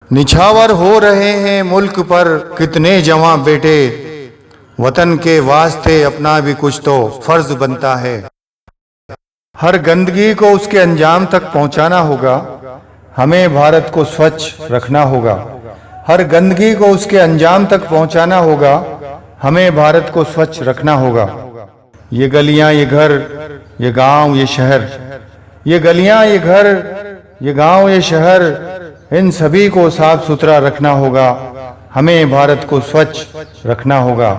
निछावर हो रहे हैं मुल्क पर कितने जवां बेटे, वतन के वास्ते अपना भी कुछ तो फर्ज बनता है। हर गंदगी को उसके अंजाम तक पहुंचाना होगा, हमें भारत को स्वच्छ रखना होगा। हर गंदगी को उसके अंजाम तक पहुंचाना होगा, हमें भारत को स्वच्छ रखना होगा। ये गलियां, ये घर, ये गांव, ये शहर, ये गलियां, ये घर, ये गांव, ये शहर, इन सभी को साफ सुथरा रखना होगा, हमें भारत को स्वच्छ रखना होगा।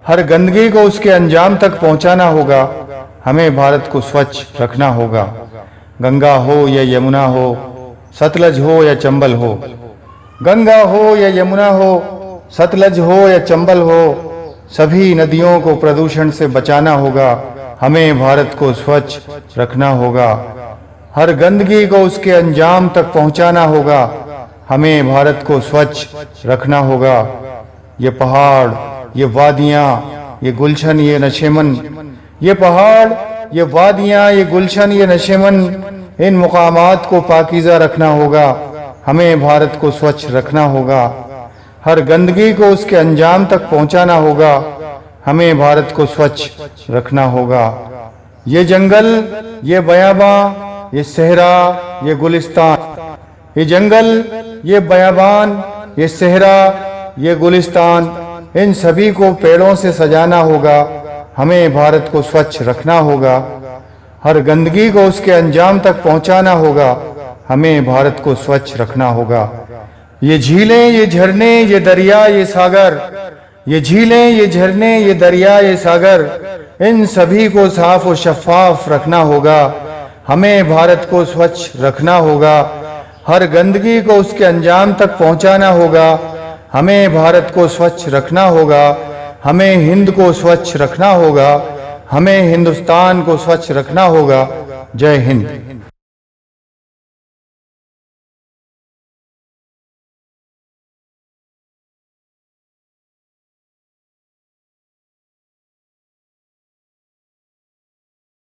हर गंदगी को उसके अंजाम तक पहुंचाना होगा, हमें भारत को स्वच्छ रखना होगा। गंगा हो या यमुना हो, सतलज हो या चंबल हो, गंगा हो या यमुना हो, सतलज हो या चंबल हो, सभी नदियों को प्रदूषण से बचाना होगा, हमें भारत को स्वच्छ रखना होगा। हर गंदगी को उसके अंजाम तक पहुंचाना होगा, हमें भारत को स्वच्छ रखना होगा। ये पहाड़, ये वादियां, ये गुलशन, ये नशेमन, ये पहाड़, ये वादियां, ये गुलशन, ये नशेमन, इन मुकामात को पाकीज़ा रखना होगा, हमें भारत को स्वच्छ रखना होगा। हर गंदगी को उसके अंजाम तक पहुंचाना होगा, हमें भारत को स्वच्छ रखना होगा। ये जंगल, ये बयाबां, ये सहरा, ये गुलिस्तान, ये जंगल, ये बयाबान, ये सहरा, ये गुलिस्तान, इन सभी को पेड़ों से सजाना होगा, हमें भारत को स्वच्छ रखना होगा। हर गंदगी को उसके अंजाम तक पहुंचाना होगा, हमें भारत को स्वच्छ रखना होगा। ये झीलें, ये झरने, ये दरिया, ये सागर, ये झीलें, ये झरने, ये दरिया, ये सागर, इन सभी को साफ और शफाफ रखना होगा, हमें भारत को स्वच्छ रखना होगा। हर गंदगी को उसके अंजाम तक पहुंचाना होगा, हमें भारत को स्वच्छ रखना होगा। हमें हिंद को स्वच्छ रखना होगा, हमें हिंदुस्तान को स्वच्छ रखना होगा। जय हिंद।